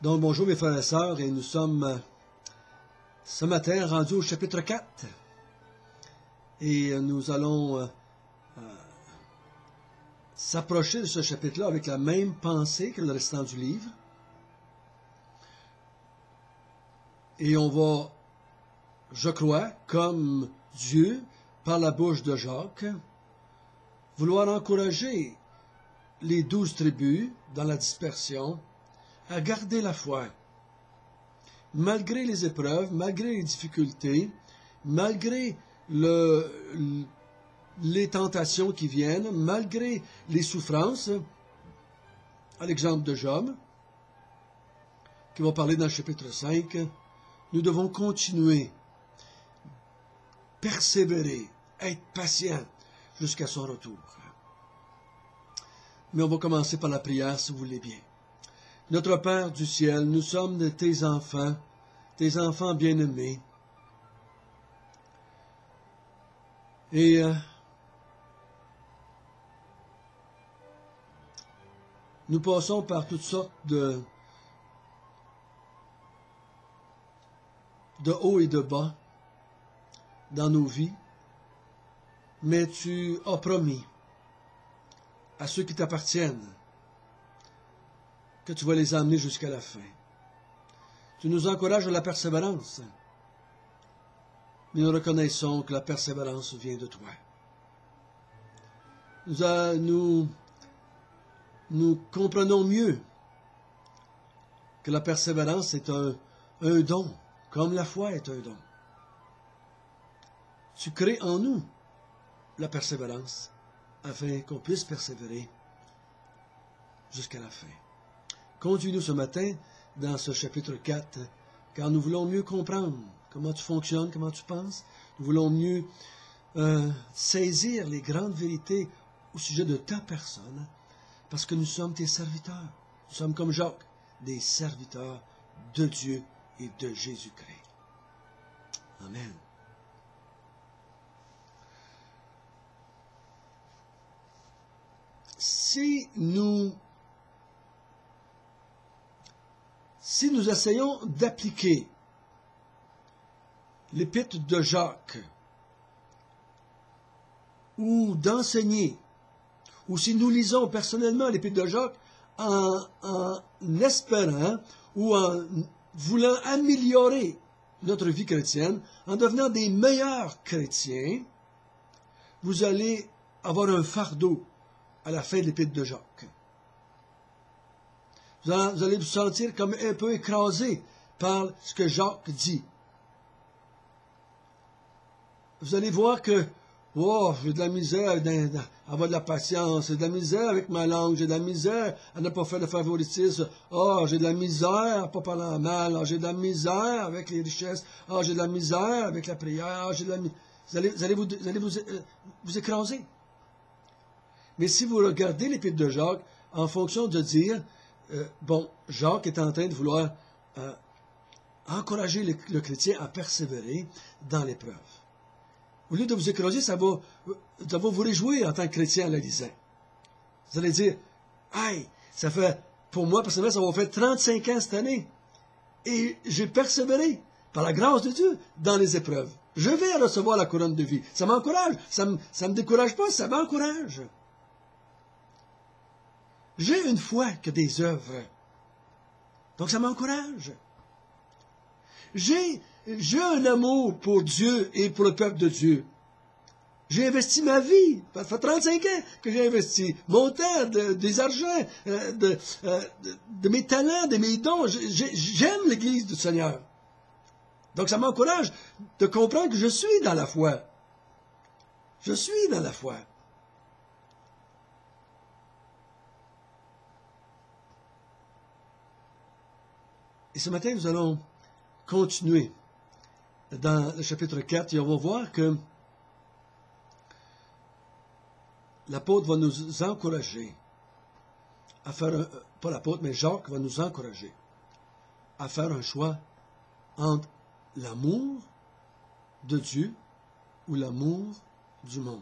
Donc bonjour mes frères et sœurs, et nous sommes ce matin rendus au chapitre 4. Et nous allons s'approcher de ce chapitre-là avec la même pensée que le restant du livre. Et on va, je crois, comme Dieu, par la bouche de Jacques, vouloir encourager les 12 tribus dans la dispersion à garder la foi, malgré les épreuves, malgré les difficultés, malgré les tentations qui viennent, malgré les souffrances, à l'exemple de Job, qui va parler dans le chapitre 5, nous devons continuer, persévérer, être patients jusqu'à son retour. Mais on va commencer par la prière, si vous voulez bien. Notre Père du ciel, nous sommes de tes enfants bien-aimés. Et nous passons par toutes sortes de hauts et de bas dans nos vies, mais tu as promis à ceux qui t'appartiennent que tu vas les amener jusqu'à la fin. Tu nous encourages à la persévérance, mais nous reconnaissons que la persévérance vient de toi. Nous comprenons mieux que la persévérance est un don, comme la foi est un don. Tu crées en nous la persévérance, afin qu'on puisse persévérer jusqu'à la fin. Conduis-nous ce matin dans ce chapitre 4, car nous voulons mieux comprendre comment tu fonctionnes, comment tu penses. Nous voulons mieux saisir les grandes vérités au sujet de ta personne, parce que nous sommes tes serviteurs. Nous sommes comme Jacques, des serviteurs de Dieu et de Jésus-Christ. Amen. Si nous essayons d'appliquer l'épître de Jacques, ou d'enseigner, ou si nous lisons personnellement l'épître de Jacques en espérant ou en voulant améliorer notre vie chrétienne, en devenant des meilleurs chrétiens, vous allez avoir un fardeau à la fin de l'épître de Jacques. Vous allez vous sentir comme un peu écrasé par ce que Jacques dit. Vous allez voir que j'ai de la misère à avoir de la patience, j'ai de la misère avec ma langue, j'ai de la misère à ne pas faire de favoritisme. J'ai de la misère à ne pas parler en mal, j'ai de la misère avec les richesses, j'ai de la misère avec la prière, vous allez vous écraser. Mais si vous regardez l'épître de Jacques, en fonction de dire, Jacques est en train de vouloir encourager le chrétien à persévérer dans l'épreuve. Au lieu de vous écraser, ça va vous réjouir en tant que chrétien en le lisant. Vous allez dire, ça fait, pour moi, personnellement, ça va faire 35 ans cette année. Et j'ai persévéré, par la grâce de Dieu, dans les épreuves. Je vais recevoir la couronne de vie. Ça m'encourage. Ça me décourage pas, ça m'encourage. J'ai une foi que des œuvres. Donc ça m'encourage. J'ai un amour pour Dieu et pour le peuple de Dieu. J'ai investi ma vie. Ça fait 35 ans que j'ai investi. Mon temps, des argents, de mes talents, de mes dons. J'aime l'Église du Seigneur. Donc ça m'encourage de comprendre que je suis dans la foi. Je suis dans la foi. Et ce matin, nous allons continuer dans le chapitre 4 et on va voir que l'apôtre va nous encourager à faire, pas l'apôtre, mais Jacques va nous encourager à faire un choix entre l'amour de Dieu ou l'amour du monde.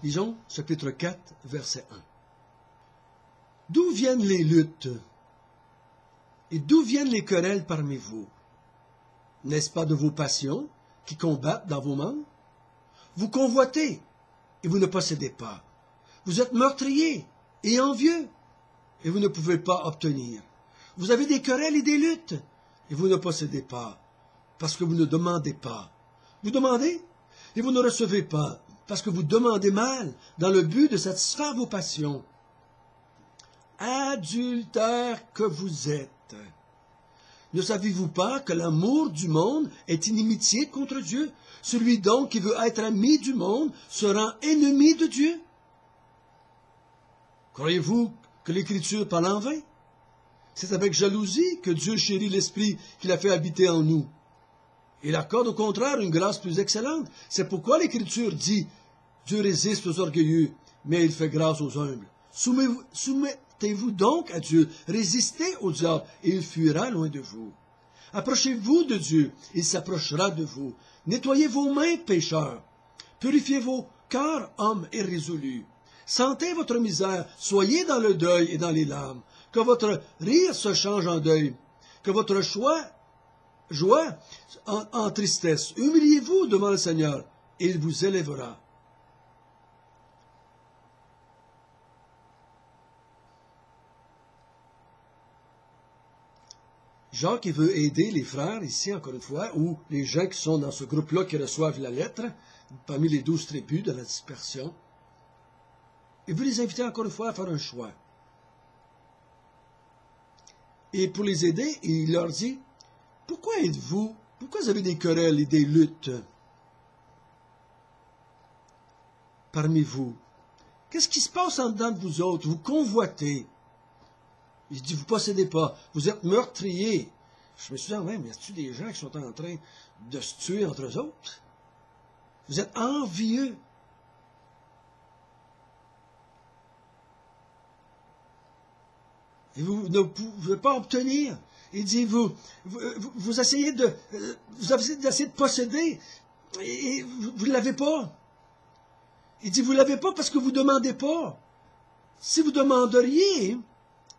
Lisons chapitre 4, verset 1. D'où viennent les luttes? Et d'où viennent les querelles parmi vous? N'est-ce pas de vos passions qui combattent dans vos membres? Vous convoitez et vous ne possédez pas. Vous êtes meurtriers et envieux et vous ne pouvez pas obtenir. Vous avez des querelles et des luttes et vous ne possédez pas parce que vous ne demandez pas. Vous demandez et vous ne recevez pas parce que vous demandez mal dans le but de satisfaire vos passions. Adultères que vous êtes. Ne savez-vous pas que l'amour du monde est inimitié contre Dieu? Celui donc qui veut être ami du monde se rend ennemi de Dieu. Croyez-vous que l'Écriture parle en vain? C'est avec jalousie que Dieu chérit l'Esprit qu'il a fait habiter en nous. Il accorde au contraire une grâce plus excellente. C'est pourquoi l'Écriture dit « Dieu résiste aux orgueilleux, mais il fait grâce aux humbles. » Soumettez-vous donc à Dieu, résistez au diable, et il fuira loin de vous. Approchez-vous de Dieu, il s'approchera de vous. Nettoyez vos mains, pécheurs. Purifiez vos cœurs, hommes irrésolus. Sentez votre misère, soyez dans le deuil et dans les larmes. Que votre rire se change en deuil, que votre joie en tristesse. Humiliez-vous devant le Seigneur, et il vous élèvera. Jacques qui veut aider les frères ici, encore une fois, ou les gens qui sont dans ce groupe-là qui reçoivent la lettre, parmi les 12 tribus de la dispersion. Il veut les inviter encore une fois à faire un choix. Et pour les aider, il leur dit, pourquoi vous avez des querelles et des luttes parmi vous? Qu'est-ce qui se passe en dedans de vous autres? Vous convoitez. Il dit, vous ne possédez pas. Vous êtes meurtriers. Je me suis dit, mais y a-t-il des gens qui sont en train de se tuer entre eux autres? Vous êtes envieux. Et vous ne pouvez pas obtenir. Il dit, vous essayez d'essayer de posséder et vous ne l'avez pas. Il dit, vous ne l'avez pas parce que vous ne demandez pas. Si vous demanderiez,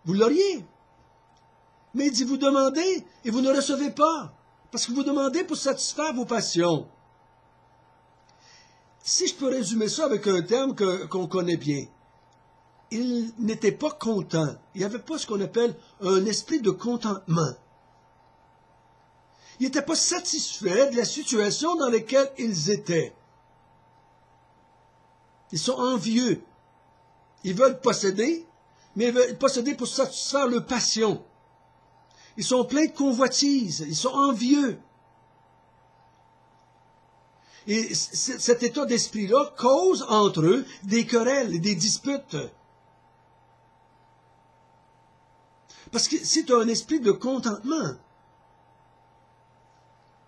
vous l'auriez. Mais il dit, vous demandez et vous ne recevez pas. Parce que vous demandez pour satisfaire vos passions. Si je peux résumer ça avec un terme qu'on connaît bien. Il n'était pas content. Il n'y avait pas ce qu'on appelle un esprit de contentement. Il n'était pas satisfait de la situation dans laquelle ils étaient. Ils sont envieux. Ils veulent posséder, mais ils veulent posséder pour satisfaire leurs passions. Ils sont pleins de convoitises. Ils sont envieux. Et cet état d'esprit-là cause entre eux des querelles et des disputes. Parce que si tu as un esprit de contentement,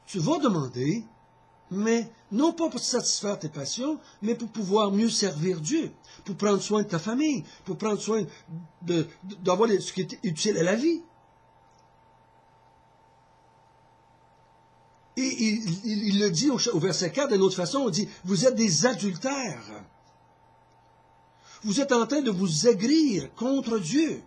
tu vas demander, mais non pas pour satisfaire tes passions, mais pour pouvoir mieux servir Dieu, pour prendre soin de ta famille, pour prendre soin d'avoir ce qui est utile à la vie. Et il le dit au verset 4 d'une autre façon, on dit, vous êtes des adultères. Vous êtes en train de vous aigrir contre Dieu.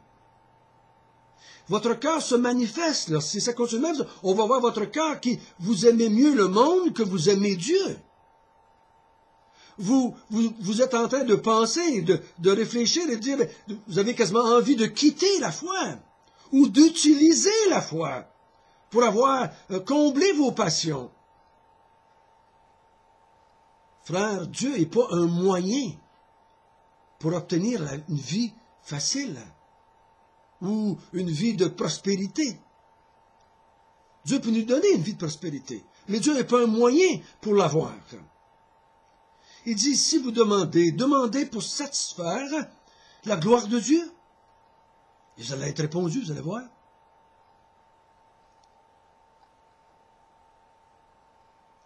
Votre cœur se manifeste, là. Si ça continue, on va voir votre cœur qui vous aimez mieux le monde que vous aimez Dieu. Vous êtes en train de penser, de réfléchir et de dire, vous avez quasiment envie de quitter la foi ou d'utiliser la foi pour avoir comblé vos passions. Frère, Dieu n'est pas un moyen pour obtenir une vie facile ou une vie de prospérité. Dieu peut nous donner une vie de prospérité, mais Dieu n'est pas un moyen pour l'avoir. Il dit, si vous demandez pour satisfaire la gloire de Dieu. Et vous allez être répondu, vous allez voir.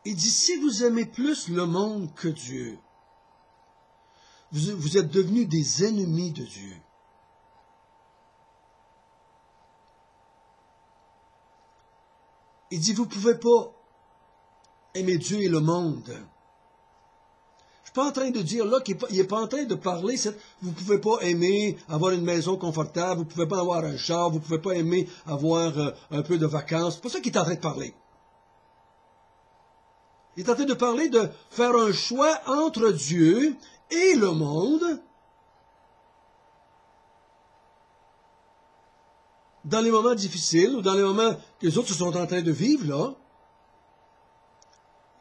Il dit, si vous aimez plus le monde que Dieu, vous êtes devenus des ennemis de Dieu. Il dit, vous ne pouvez pas aimer Dieu et le monde. Je suis pas en train de dire là qu'il n'est pas en train de parler, vous ne pouvez pas aimer avoir une maison confortable, vous ne pouvez pas avoir un char, vous ne pouvez pas aimer avoir un peu de vacances. C'est pas ça qu'il est en train de parler. Il est en train de parler de faire un choix entre Dieu et le monde dans les moments difficiles ou dans les moments que les autres sont en train de vivre, là.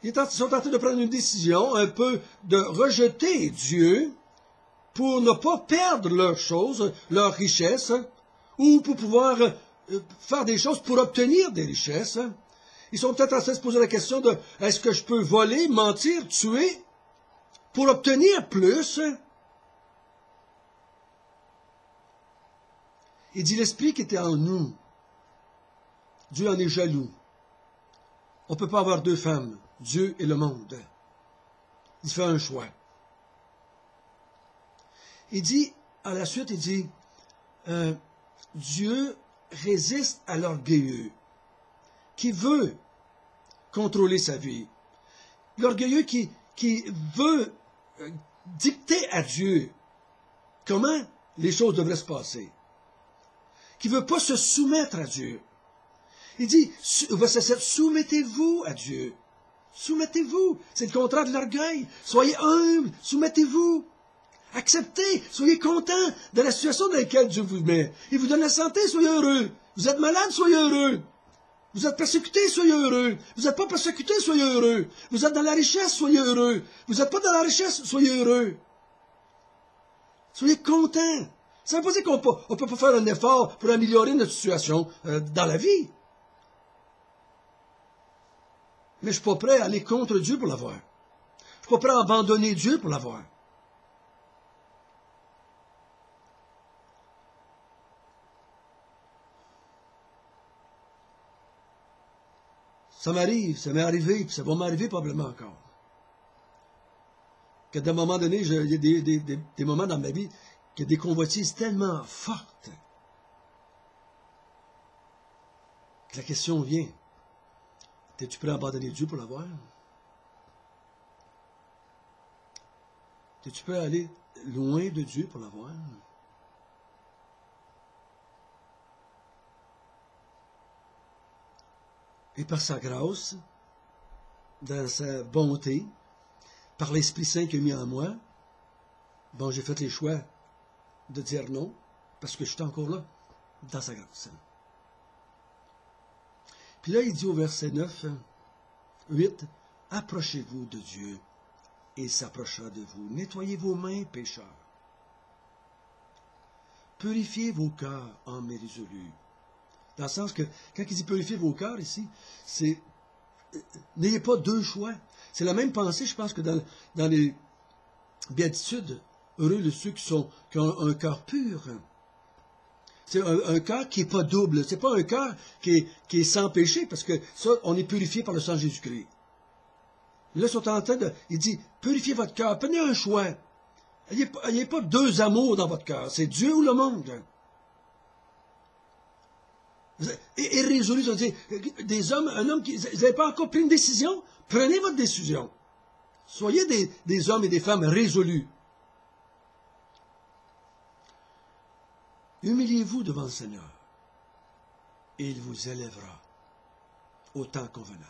Ils sont en train de prendre une décision, un peu de rejeter Dieu pour ne pas perdre leurs choses, leurs richesses, ou pour pouvoir faire des choses pour obtenir des richesses. Ils sont peut-être en train de se poser la question de est-ce que je peux voler, mentir, tuer pour obtenir plus? Il dit l'esprit qui était en nous. Dieu en est jaloux. On ne peut pas avoir deux femmes, Dieu et le monde. Il fait un choix. Il dit, à la suite, il dit, Dieu résiste à l'orgueilleux qui veut contrôler sa vie. L'orgueilleux qui veut dicter à Dieu comment les choses devraient se passer. Qui ne veut pas se soumettre à Dieu. Il dit, verset 7, soumettez-vous à Dieu. Soumettez-vous. C'est le contraire de l'orgueil. Soyez humbles, soumettez-vous. Acceptez, soyez contents de la situation dans laquelle Dieu vous met. Il vous donne la santé, soyez heureux. Vous êtes malade, soyez heureux. Vous êtes persécuté, soyez heureux. Vous n'êtes pas persécuté, soyez heureux. Vous êtes dans la richesse, soyez heureux. Vous n'êtes pas dans la richesse, soyez heureux. Soyez contents. Ça ne veut pas dire qu'on ne peut pas faire un effort pour améliorer notre situation dans la vie. Mais je ne suis pas prêt à aller contre Dieu pour l'avoir. Je ne suis pas prêt à abandonner Dieu pour l'avoir. Ça m'arrive, ça m'est arrivé, puis ça va m'arriver probablement encore. Qu'à un moment donné, il y a des moments dans ma vie qu'il y a des convoitises tellement fortes que la question vient. Es-tu prêt à abandonner Dieu pour l'avoir? Es-tu prêt à aller loin de Dieu pour l'avoir? Et par sa grâce, dans sa bonté, par l'Esprit Saint qu'il a mis en moi, bon, j'ai fait les choix de dire non, parce que je suis encore là, dans sa grâce. Puis là, il dit au verset 9, 8, « Approchez-vous de Dieu, et il s'approchera de vous. Nettoyez vos mains, pécheurs. Purifiez vos cœurs, hommes irrésolus. » Dans le sens que, quand il dit « purifiez vos cœurs » ici, c'est n'ayez pas deux choix. C'est la même pensée, je pense, que dans les béatitudes. Heureux ceux qui ont un cœur pur. C'est un cœur qui n'est pas double. C'est pas un cœur qui est sans péché, parce que ça, on est purifié par le sang de Jésus-Christ. Là, ils sont en train de... Il dit, purifiez votre cœur, prenez un choix. Ayez pas deux amours dans votre cœur. C'est Dieu ou le monde. Et résolu, ça veut dire, un homme qui... Vous n'avez pas encore pris une décision? Prenez votre décision. Soyez des hommes et des femmes résolus. Humiliez-vous devant le Seigneur, et il vous élèvera au temps convenable.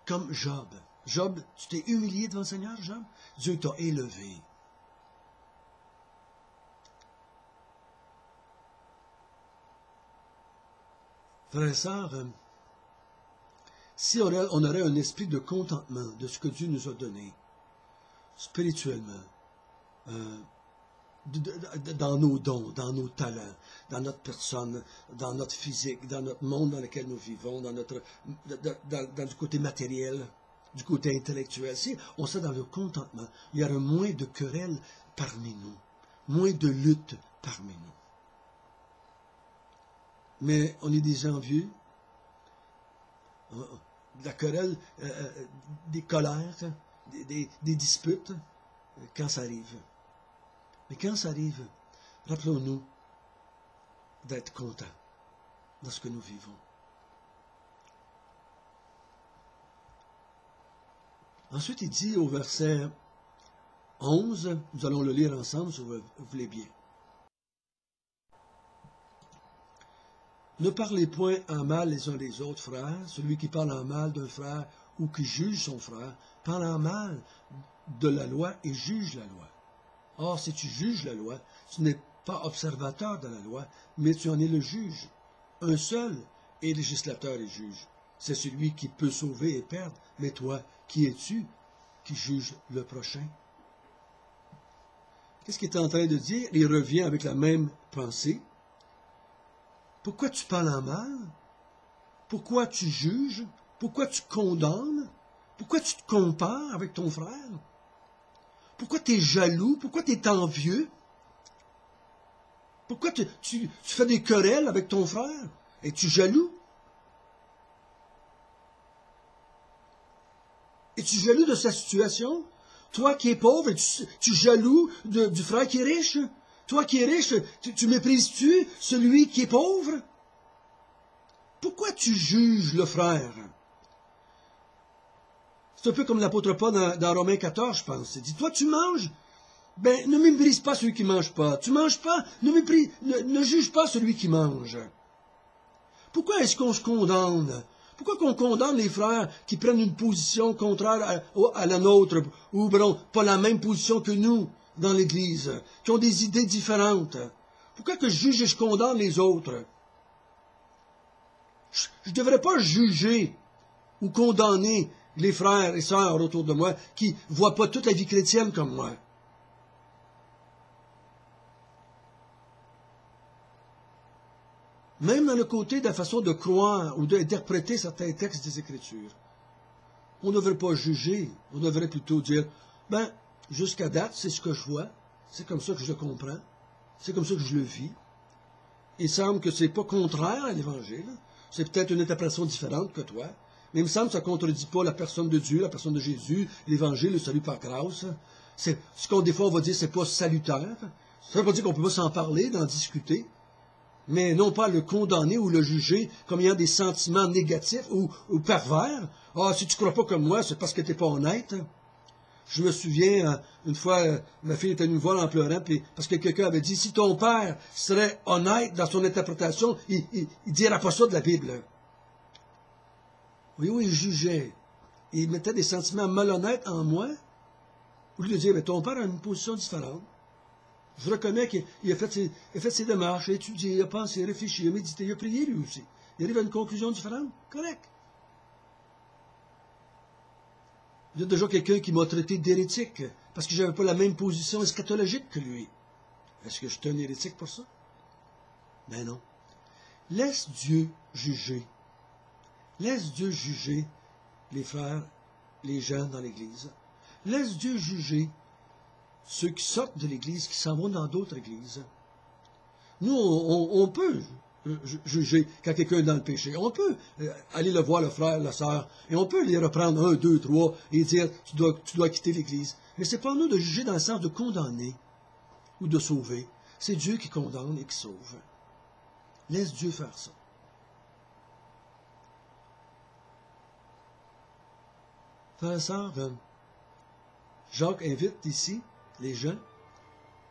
Comme Job. Job, tu t'es humilié devant le Seigneur, Job? Dieu t'a élevé. Frères et sœurs, si on aurait un esprit de contentement de ce que Dieu nous a donné, spirituellement, dans nos dons, dans nos talents, dans notre personne, dans notre physique, dans notre monde dans lequel nous vivons, dans du côté matériel, du côté intellectuel. Si on serait dans le contentement, il y aurait moins de querelles parmi nous, moins de luttes parmi nous. Mais on est des envieux, de la querelle, des colères, des disputes, quand ça arrive. Mais quand ça arrive, rappelons-nous d'être contents dans ce que nous vivons. Ensuite, il dit au verset 11. Nous allons le lire ensemble si vous voulez bien. Ne parlez point en mal les uns des autres, frères. Celui qui parle en mal d'un frère ou qui juge son frère, parle en mal de la loi et juge la loi. Or, si tu juges la loi, tu n'es pas observateur de la loi, mais tu en es le juge. Un seul est législateur et juge. C'est celui qui peut sauver et perdre. Mais toi, qui es-tu qui juge le prochain? Qu'est-ce qu'il est en train de dire? Il revient avec la même pensée. Pourquoi tu parles en mal? Pourquoi tu juges? Pourquoi tu condamnes? Pourquoi tu te compares avec ton frère? Pourquoi tu es jaloux? Pourquoi tu es envieux? Pourquoi tu fais des querelles avec ton frère? Es-tu jaloux? Es-tu jaloux de sa situation? Toi qui es pauvre, tu es jaloux du frère qui est riche? Toi qui es riche, tu méprises-tu celui qui est pauvre? Pourquoi tu juges le frère? C'est un peu comme l'apôtre Paul dans Romains 14, je pense. Il dit, toi tu manges, ben ne méprise pas celui qui ne mange pas. Tu manges pas, ne juge pas celui qui mange. Pourquoi est-ce qu'on se condamne? Pourquoi qu'on condamne les frères qui prennent une position contraire à la nôtre, ou pas la même position que nous dans l'Église, qui ont des idées différentes? Pourquoi que je juge et je condamne les autres? Je ne devrais pas juger ou condamner les frères et sœurs autour de moi qui ne voient pas toute la vie chrétienne comme moi. Même dans le côté de la façon de croire ou d'interpréter certains textes des Écritures, on ne devrait pas juger, on devrait plutôt dire, ben, jusqu'à date, c'est ce que je vois, c'est comme ça que je le comprends, c'est comme ça que je le vis. Il semble que ce n'est pas contraire à l'Évangile, c'est peut-être une interprétation différente que toi, mais il me semble que ça ne contredit pas la personne de Dieu, la personne de Jésus, l'Évangile, le salut par grâce. C'est ce qu'on des fois on va dire, c'est pas salutaire. Ça ne veut pas dire qu'on ne peut pas s'en parler, d'en discuter, mais non pas le condamner ou le juger comme ayant des sentiments négatifs ou pervers. Ah, si tu ne crois pas comme moi, c'est parce que tu n'es pas honnête. Je me souviens, une fois, ma fille était venue me voir en pleurant, parce que quelqu'un avait dit, si ton père serait honnête dans son interprétation, il ne dira pas ça de la Bible. Oui, il jugeait. Il mettait des sentiments malhonnêtes en moi, au lieu de dire, mais ton père a une position différente. Je reconnais qu'il a fait ses démarches, il a étudié, il a pensé, il a réfléchi, il a médité, il a prié lui aussi. Il arrive à une conclusion différente. Correct. Il y a déjà quelqu'un qui m'a traité d'hérétique parce que je n'avais pas la même position eschatologique que lui. Est-ce que je suis un hérétique pour ça? Ben non. Laisse Dieu juger. Laisse Dieu juger les frères, les gens dans l'Église. Laisse Dieu juger ceux qui sortent de l'Église, qui s'en vont dans d'autres églises. Nous, on peut juger quand quelqu'un est dans le péché. On peut aller le voir, le frère, la sœur, et on peut les reprendre 1, 2, 3 et dire tu dois quitter l'Église. Mais ce n'est pas à nous de juger dans le sens de condamner ou de sauver. C'est Dieu qui condamne et qui sauve. Laisse Dieu faire ça. Frères et sœurs, Jacques invite ici les gens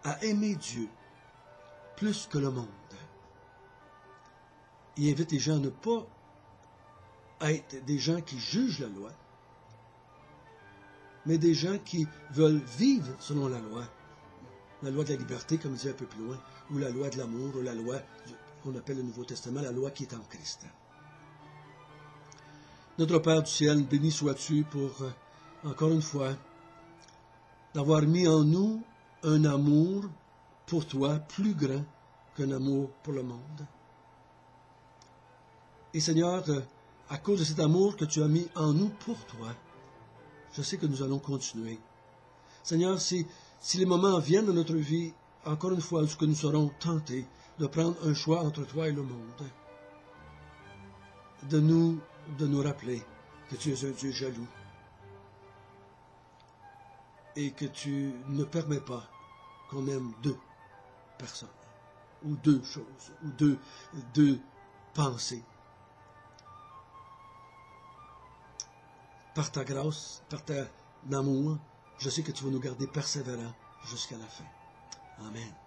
à aimer Dieu plus que le monde. Il invite les gens à ne pas être des gens qui jugent la loi, mais des gens qui veulent vivre selon la loi de la liberté, comme il dit un peu plus loin, ou la loi de l'amour, ou la loi qu'on appelle le Nouveau Testament, la loi qui est en Christ. Notre Père du ciel, béni sois-tu pour, encore une fois, d'avoir mis en nous un amour pour toi plus grand qu'un amour pour le monde. Et Seigneur, à cause de cet amour que tu as mis en nous pour toi, je sais que nous allons continuer. Seigneur, si les moments viennent dans notre vie, encore une fois, où nous serons tentés de prendre un choix entre toi et le monde, de nous rappeler que tu es un Dieu jaloux et que tu ne permets pas qu'on aime deux personnes, ou deux choses, ou deux pensées. Par ta grâce, par ton amour, je sais que tu vas nous garder persévérants jusqu'à la fin. Amen.